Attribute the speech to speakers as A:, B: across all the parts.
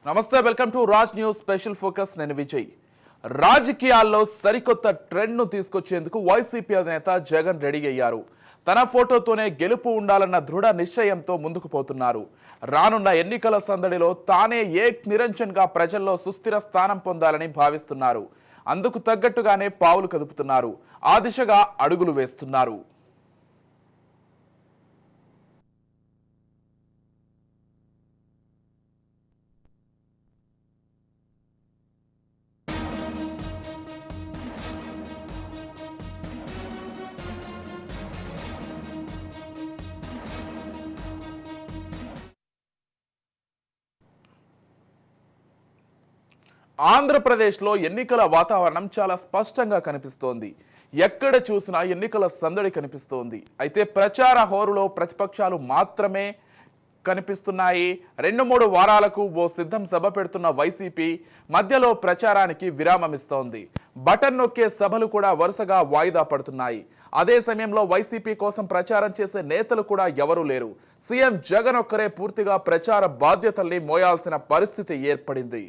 A: నమస్తే, welcome to Raj news special focus. నేను విజయ్. రాజకీయాల్లో సరికొత్త ట్రెండ్ ను తీసుకొచ్చేందుకు వైసీపీ అధినేత జగన్ రెడీ అయ్యారు. తన ఫోటోతోనే గెలుపు ఉండాలన్న దృఢ నిశ్చయంతో ముందుకు పోతున్నారు. రానున్న ఎన్నికల సందడిలో తానే ఏక్ నిరంజన్ గా ప్రజల్లో సుస్థిర స్థానం పొందాలని భావిస్తున్నారు. అందుకు తగ్గట్టుగానే పావులు కదుపుతున్నారు. ఆ దిశగా అడుగులు వేస్తున్నారు. ఆంధ్రప్రదేశ్లో ఎన్నికల వాతావరణం చాలా స్పష్టంగా కనిపిస్తోంది. ఎక్కడ చూసినా ఎన్నికల సందడి కనిపిస్తోంది. అయితే ప్రచార హోరులో ప్రతిపక్షాలు మాత్రమే కనిపిస్తున్నాయి. 2-3 వారాలకు ఓ సిద్ధం సభ పెడుతున్న వైసీపీ మధ్యలో ప్రచారానికి విరామమిస్తోంది. బటన్ నొక్కే సభలు కూడా వరుసగా వాయిదా పడుతున్నాయి. అదే సమయంలో వైసీపీ కోసం ప్రచారం చేసే నేతలు కూడా ఎవరూ లేరు. సీఎం జగన్ ఒక్కరే పూర్తిగా ప్రచార బాధ్యతల్ని మోయాల్సిన పరిస్థితి ఏర్పడింది.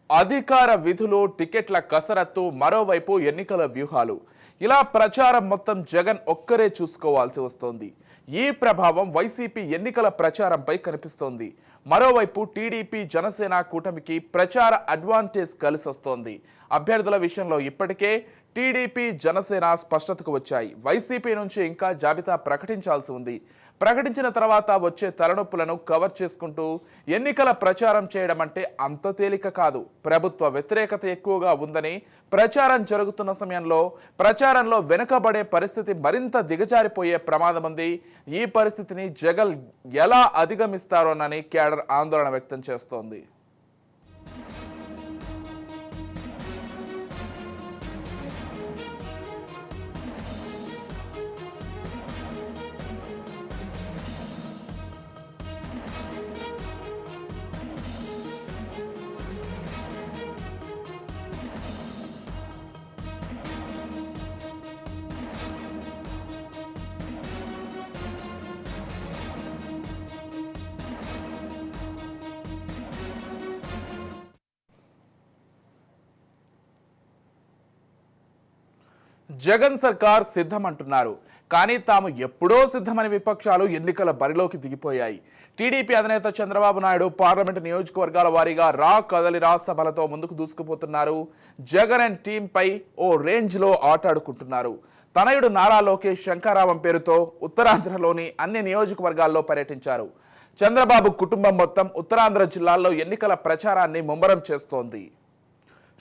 A: అధికార విధులు, టికెట్ల కసరత్తు, మరోవైపు ఎన్నికల వ్యూహాలు, ఇలా ప్రచారం మొత్తం జగన్ ఒక్కరే చూసుకోవాల్సి వస్తోంది. ఈ ప్రభావం వైసీపీ ఎన్నికల ప్రచారంపై కనిపిస్తోంది. మరోవైపు టీడీపీ జనసేన కూటమికి ప్రచార అడ్వాంటేజ్ కలిసొస్తోంది. అభ్యర్థుల విషయంలో ఇప్పటికే టీడీపీ జనసేన స్పష్టతకు వచ్చాయి. వైసీపీ నుంచి ఇంకా జాబితా ప్రకటించాల్సి ఉంది. ప్రకటించిన తర్వాత వచ్చే తలనొప్పులను కవర్ చేసుకుంటూ ఎన్నికల ప్రచారం చేయడం అంటే అంత తేలిక కాదు. ప్రభుత్వ వ్యతిరేకత ఎక్కువగా ఉందని ప్రచారం జరుగుతున్న సమయంలో ప్రచారంలో వెనుకబడే పరిస్థితి మరింత దిగజారిపోయే ప్రమాదం ఉంది. ఈ పరిస్థితిని జగన్ ఎలా అధిగమిస్తారోనని క్యాడర్ ఆందోళన వ్యక్తం చేస్తోంది. జగన్ సర్కార్ సిద్ధమంటున్నారు. కానీ తాము ఎప్పుడో సిద్ధమని విపక్షాలు ఎన్నికల బరిలోకి దిగిపోయాయి. టీడీపీ అధినేత చంద్రబాబు నాయుడు పార్లమెంటు నియోజకవర్గాల వారీగా రా కదలిరా సభలతో ముందుకు దూసుకుపోతున్నారు. జగన్ అండ్ టీంపై ఓ రేంజ్లో ఆటాడుకుంటున్నారు. తనయుడు నారా లోకేష్ శంఖారావం పేరుతో ఉత్తరాంధ్రలోని అన్ని నియోజకవర్గాల్లో పర్యటించారు. చంద్రబాబు కుటుంబం మొత్తం ఉత్తరాంధ్ర జిల్లాల్లో ఎన్నికల ప్రచారాన్ని ముమ్మరం చేస్తోంది.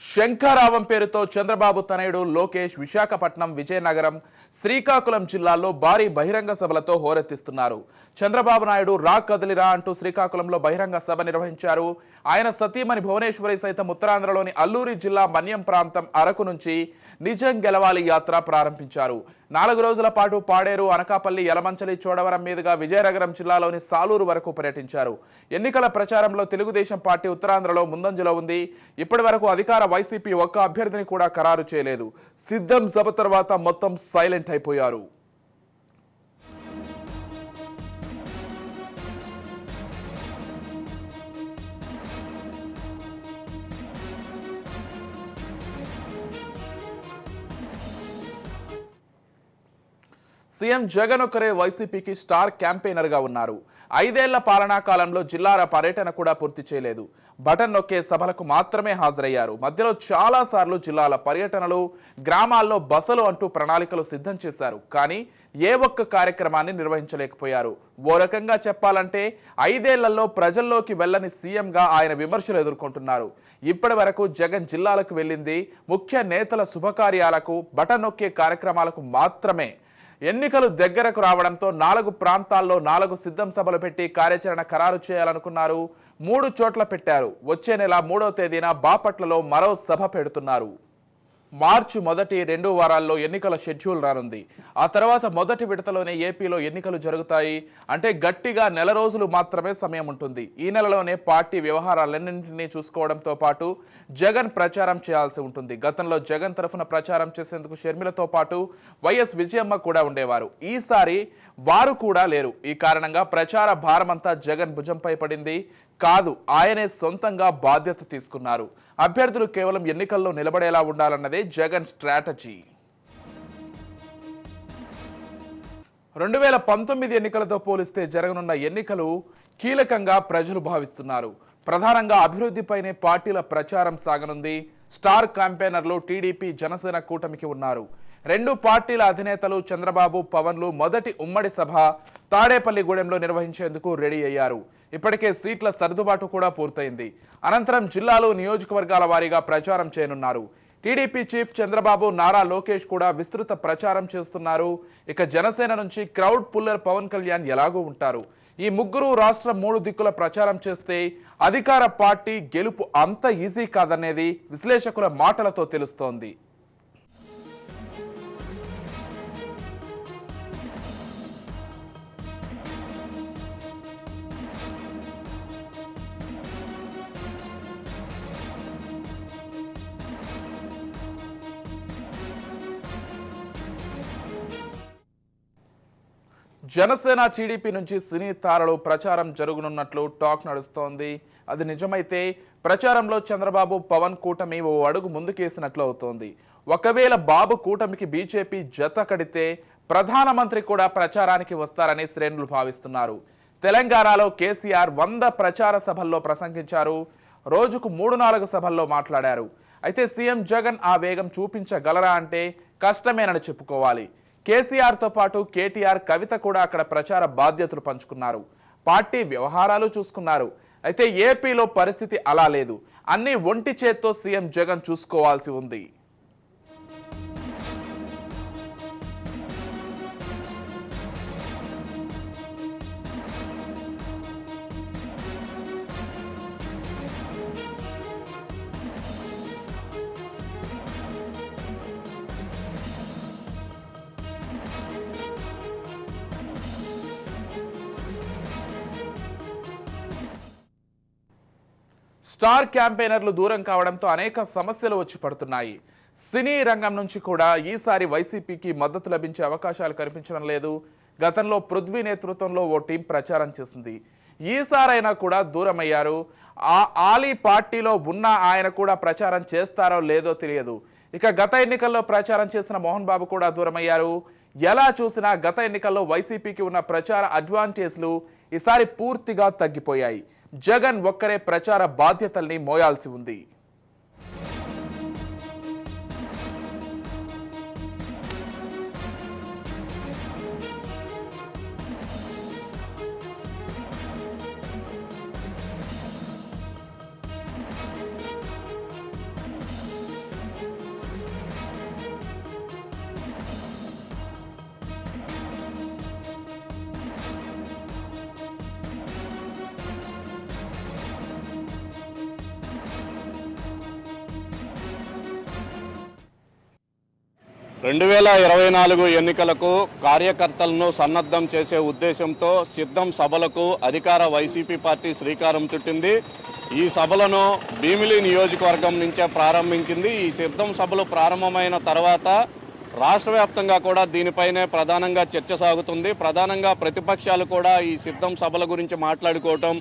A: శంఖారావం పేరుతో చంద్రబాబు తనయుడు లోకేష్ విశాఖపట్నం, విజయనగరం, శ్రీకాకుళం జిల్లాల్లో భారీ బహిరంగ సభలతో హోరెత్తిస్తున్నారు. చంద్రబాబు నాయుడు రా కదలిరా అంటూ శ్రీకాకుళంలో బహిరంగ సభ నిర్వహించారు. ఆయన సతీమణి భువనేశ్వరి సైతం ఉత్తరాంధ్రలోని అల్లూరి జిల్లా మన్యం ప్రాంతం అరకు నుంచి నిజం గెలవాలి యాత్ర ప్రారంభించారు. 4 రోజుల పాటు పాడేరు, అనకాపల్లి, యలమంచలి, చోడవరం మీదుగా విజయనగరం జిల్లాలోని సాలూరు వరకు పర్యటించారు. ఎన్నికల ప్రచారంలో తెలుగుదేశం పార్టీ ఉత్తరాంధ్రలో ముందంజలో ఉంది. ఇప్పటి వరకు అధికార వైసీపీ ఒక్క అభ్యర్థిని కూడా ఖరారు చేయలేదు. సిద్ధం సభ తర్వాత మొత్తం సైలెంట్ అయిపోయారు. సీఎం జగన్ ఒకరే వైసీపీకి స్టార్ క్యాంపెయినర్ గా ఉన్నారు. 5 ఏళ్ల పాలనా కాలంలో జిల్లాల పర్యటన కూడా పూర్తి చేయలేదు. బటన్ నొక్కే సభలకు మాత్రమే హాజరయ్యారు. మధ్యలో చాలా సార్లు జిల్లాల పర్యటనలు, గ్రామాల్లో బసలు అంటూ ప్రణాళికలు సిద్ధం చేశారు. కానీ ఏ ఒక్క కార్యక్రమాన్ని నిర్వహించలేకపోయారు. ఓ రకంగా చెప్పాలంటే 5 ఏళ్లలో ప్రజల్లోకి వెళ్ళని సీఎంగా ఆయన విమర్శలు ఎదుర్కొంటున్నారు. ఇప్పటి వరకు జగన్ జిల్లాలకు వెళ్ళింది ముఖ్య నేతల శుభకార్యాలకు, బటన్ నొక్కే కార్యక్రమాలకు మాత్రమే. ఎన్నికలు దగ్గరకు రావడంతో 4 ప్రాంతాల్లో 4 సిద్ధం సభలు పెట్టి కార్యాచరణ ఖరారు చేయాలనుకున్నారు. 3 చోట్ల పెట్టారు. వచ్చే నెల 3వ తేదీన బాపట్లలో మరో సభ పెడుతున్నారు. మార్చి మొదటి 2 వారాల్లో ఎన్నికల షెడ్యూల్ రానుంది. ఆ తర్వాత మొదటి విడతలోనే ఏపీలో ఎన్నికలు జరుగుతాయి. అంటే గట్టిగా నెల రోజులు మాత్రమే సమయం ఉంటుంది. ఈ నెలలోనే పార్టీ వ్యవహారాలన్నింటినీ చూసుకోవడంతో పాటు జగన్ ప్రచారం చేయాల్సి ఉంటుంది. గతంలో జగన్ తరఫున ప్రచారం చేసేందుకు షర్మిలతో పాటు వైఎస్ విజయమ్మ కూడా ఉండేవారు. ఈసారి వారు కూడా లేరు. ఈ కారణంగా ప్రచార భారమంతా జగన్ భుజంపై పడింది. కాదు, ఆయనే సొంతంగా బాధ్యత తీసుకున్నారు. అభ్యర్థులు కేవలం ఎన్నికల్లో నిలబడేలా ఉండాలన్నదే జగన్ స్ట్రాటజీ. 2019 ఎన్నికలతో పోలిస్తే జరగనున్న ఎన్నికలు కీలకంగా ప్రజలు భావిస్తున్నారు. ప్రధానంగా అభివృద్ధిపైనే పార్టీల ప్రచారం సాగనుంది. స్టార్ క్యాంపెయినర్లు టీడీపీ జనసేన కూటమికి ఉన్నారు. రెండు పార్టీల అధినేతలు చంద్రబాబు పవన్లు మొదటి ఉమ్మడి సభ తాడేపల్లిగూడెంలో నిర్వహించేందుకు రెడీ అయ్యారు. ఇప్పటికే సీట్ల సర్దుబాటు కూడా పూర్తయింది. అనంతరం జిల్లాలో నియోజకవర్గాల వారీగా ప్రచారం చేయనున్నారు. టీడీపీ చీఫ్ చంద్రబాబు, నారా లోకేష్ కూడా విస్తృత ప్రచారం చేస్తున్నారు. ఇక జనసేన నుంచి క్రౌడ్ పుల్లర్ పవన్ కళ్యాణ్ ఎలాగూ ఉంటారు. ఈ ముగ్గురు రాష్ట్రం 3 దిక్కుల ప్రచారం చేస్తే అధికార పార్టీ గెలుపు అంత ఈజీ కాదనేది విశ్లేషకుల మాటలతో తెలుస్తోంది. జనసేన టీడీపీ నుంచి సినీ తారలు ప్రచారం జరగనున్నట్లు టాక్ నడుస్తోంది. అది నిజమైతే ప్రచారంలో చంద్రబాబు పవన్ కూటమి ఓ అడుగు ముందుకేసినట్లు అవుతోంది. ఒకవేళ బాబు కూటమికి బీజేపీ జత కడితే ప్రధానమంత్రి కూడా ప్రచారానికి వస్తారని శ్రేణులు భావిస్తున్నారు. తెలంగాణలో కేసీఆర్ 100 ప్రచార సభల్లో ప్రసంగించారు. రోజుకు 3-4 సభల్లో మాట్లాడారు. అయితే సీఎం జగన్ ఆ వేగం చూపించగలరా అంటే కష్టమేనని చెప్పుకోవాలి. కేసీఆర్తో పాటు కేటీఆర్, కవిత కూడా అక్కడ ప్రచార బాధ్యతలు పంచుకున్నారు. పార్టీ వ్యవహారాలు చూసుకున్నారు. అయితే ఏపీలో పరిస్థితి అలా లేదు. అన్ని ఒంటి చేత్తో సీఎం జగన్ చూసుకోవాల్సి ఉంది. స్టార్ క్యాంపెయినర్లు దూరం కావడంతో అనేక సమస్యలు వచ్చి పడుతున్నాయి. సినీ రంగం నుంచి కూడా ఈసారి వైసీపీకి మద్దతు లభించే అవకాశాలు కనిపించడం లేదు. గతంలో పృథ్వీ నేతృత్వంలో ఓ టీం ప్రచారం చేసింది. ఈసారైనా కూడా దూరం అయ్యారు. ఆలీ పార్టీలో ఉన్న ఆయన కూడా ప్రచారం చేస్తారో లేదో తెలియదు. ఇక గత ఎన్నికల్లో ప్రచారం చేసిన మోహన్ బాబు కూడా దూరం అయ్యారు. ఎలా చూసినా గత ఎన్నికల్లో వైసీపీకి ఉన్న ప్రచార అడ్వాంటేజ్లు ఈసారి పూర్తిగా తగ్గిపోయాయి. జగన్ ఒక్కరే ప్రచార బాధ్యతల్ని మోయాల్సి ఉంది.
B: రెండు 2024 ఎన్నికలకు కార్యకర్తలను సన్నద్ధం చేసే ఉద్దేశంతో సిద్ధం సభలకు అధికార వైసీపీ పార్టీ శ్రీకారం చుట్టింది. ఈ సభలను భీమిలి నియోజకవర్గం నుంచే ప్రారంభించింది. ఈ సిద్ధం సభలు ప్రారంభమైన తర్వాత రాష్ట్ర వ్యాప్తంగా కూడా దీనిపైనే ప్రధానంగా చర్చ సాగుతుంది. ప్రధానంగా ప్రతిపక్షాలు కూడా ఈ సిద్ధం సభల గురించి మాట్లాడుకోవటం,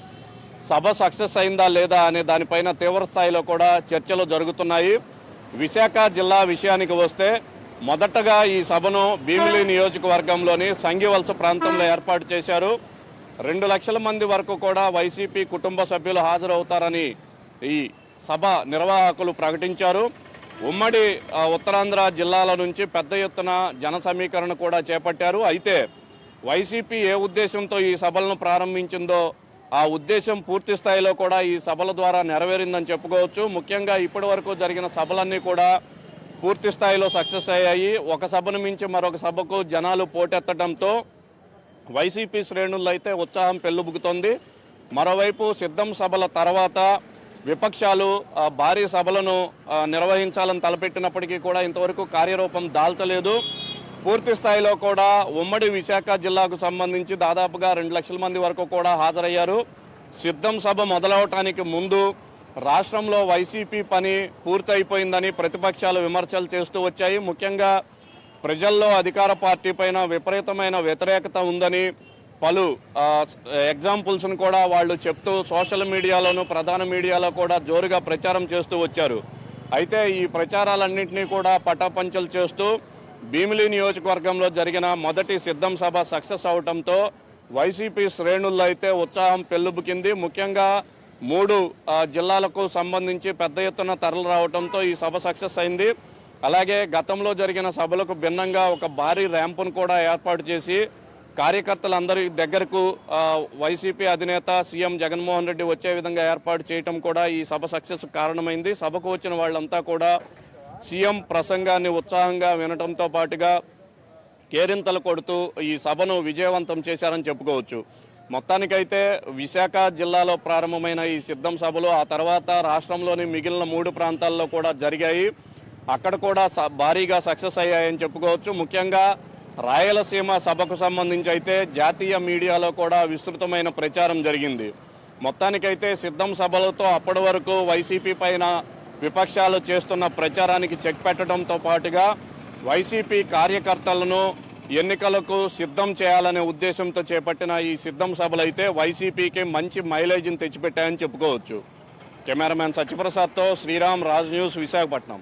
B: సభ సక్సెస్ అయిందా లేదా అనే దానిపైన తీవ్ర స్థాయిలో కూడా చర్చలు జరుగుతున్నాయి. విశాఖ జిల్లా విషయానికి వస్తే మొదటగా ఈ సభను భీమిలి నియోజకవర్గంలోని సంగివలస ప్రాంతంలో ఏర్పాటు చేశారు. 2 లక్షల మంది వరకు కూడా వైసీపీ కుటుంబ సభ్యులు హాజరవుతారని ఈ సభ నిర్వాహకులు ప్రకటించారు. ఉమ్మడి ఉత్తరాంధ్ర జిల్లాల నుంచి పెద్ద ఎత్తున జన సమీకరణ కూడా చేపట్టారు. అయితే వైసీపీ ఏ ఉద్దేశంతో ఈ సభలను ప్రారంభించిందో ఆ ఉద్దేశం పూర్తి స్థాయిలో కూడా ఈ సభల ద్వారా నెరవేరిందని చెప్పుకోవచ్చు. ముఖ్యంగా ఇప్పటి వరకు జరిగిన సభలన్నీ కూడా పూర్తి స్థాయిలో సక్సెస్ అయ్యాయి. ఒక సభను మించి మరొక సభకు జనాలు పోటెత్తడంతో వైసీపీ శ్రేణుల్లో అయితే ఉత్సాహం పెల్లుబుకుతోంది. మరోవైపు సిద్ధం సభల తర్వాత విపక్షాలు భారీ సభలను నిర్వహించాలని తలపెట్టినప్పటికీ కూడా ఇంతవరకు కార్యరూపం దాల్చలేదు. పూర్తి స్థాయిలో కూడా ఉమ్మడి విశాఖ జిల్లాకు సంబంధించి దాదాపుగా 2 లక్షల మంది వరకు కూడా హాజరయ్యారు. సిద్ధం సభ మొదలవటానికి ముందు రాష్ట్రంలో వైసీపీ పని పూర్తయిపోయిందని ప్రతిపక్షాలు విమర్శలు చేస్తూ వచ్చాయి. ముఖ్యంగా ప్రజల్లో అధికార పార్టీ పైన విపరీతమైన వ్యతిరేకత ఉందని పలు ఎగ్జాంపుల్స్ను కూడా వాళ్ళు చెప్తూ సోషల్ మీడియాలోను ప్రధాన మీడియాలో కూడా జోరుగా ప్రచారం చేస్తూ వచ్చారు. అయితే ఈ ప్రచారాలన్నింటినీ కూడా పటాపంచలు చేస్తూ భీమిలి నియోజకవర్గంలో జరిగిన మొదటి సిద్ధం సభ సక్సెస్ అవడంతో వైసీపీ శ్రేణుల్లో అయితే ఉత్సాహం పెల్లుబుకింది. ముఖ్యంగా 3 జిల్లాలకు సంబంధించి పెద్ద ఎత్తున తరలి రావడంతో ఈ సభ సక్సెస్ అయింది. అలాగే గతంలో జరిగిన సభలకు భిన్నంగా ఒక భారీ ర్యాంపును కూడా ఏర్పాటు చేసి కార్యకర్తలందరి దగ్గరకు వైసీపీ అధినేత సీఎం జగన్మోహన్ రెడ్డి వచ్చే విధంగా ఏర్పాటు చేయటం కూడా ఈ సభ సక్సెస్ కారణమైంది. సభకు వచ్చిన వాళ్ళంతా కూడా సీఎం ప్రసంగాన్ని ఉత్సాహంగా వినటంతో పాటుగా కేరింతలు కొడుతూ ఈ సభను విజయవంతం చేశారని చెప్పుకోవచ్చు. మొత్తానికైతే విశాఖ జిల్లాలో ప్రారంభమైన ఈ సిద్ధం సభలు ఆ తర్వాత రాష్ట్రంలోని మిగిలిన 3 ప్రాంతాల్లో కూడా జరిగాయి. అక్కడ కూడా భారీగా సక్సెస్ అయ్యాయని చెప్పుకోవచ్చు. ముఖ్యంగా రాయలసీమ సభకు సంబంధించి అయితే జాతీయ మీడియాలో కూడా విస్తృతమైన ప్రచారం జరిగింది. మొత్తానికైతే సిద్ధం సభలతో అప్పటి వరకు వైసీపీ పైన విపక్షాలు చేస్తున్న ప్రచారానికి చెక్ పెట్టడంతో పాటుగా వైసీపీ కార్యకర్తలను ఎన్నికలకు సిద్ధం చేయాలనే ఉద్దేశంతో చేపట్టిన ఈ సిద్ధం సభలు అయితే వైసీపీకి మంచి మైలేజ్ని తెచ్చిపెట్టాయని చెప్పుకోవచ్చు. కెమెరామ్యాన్ సత్యప్రసాద్తో శ్రీరామ్, రాజ్ న్యూస్, విశాఖపట్నం.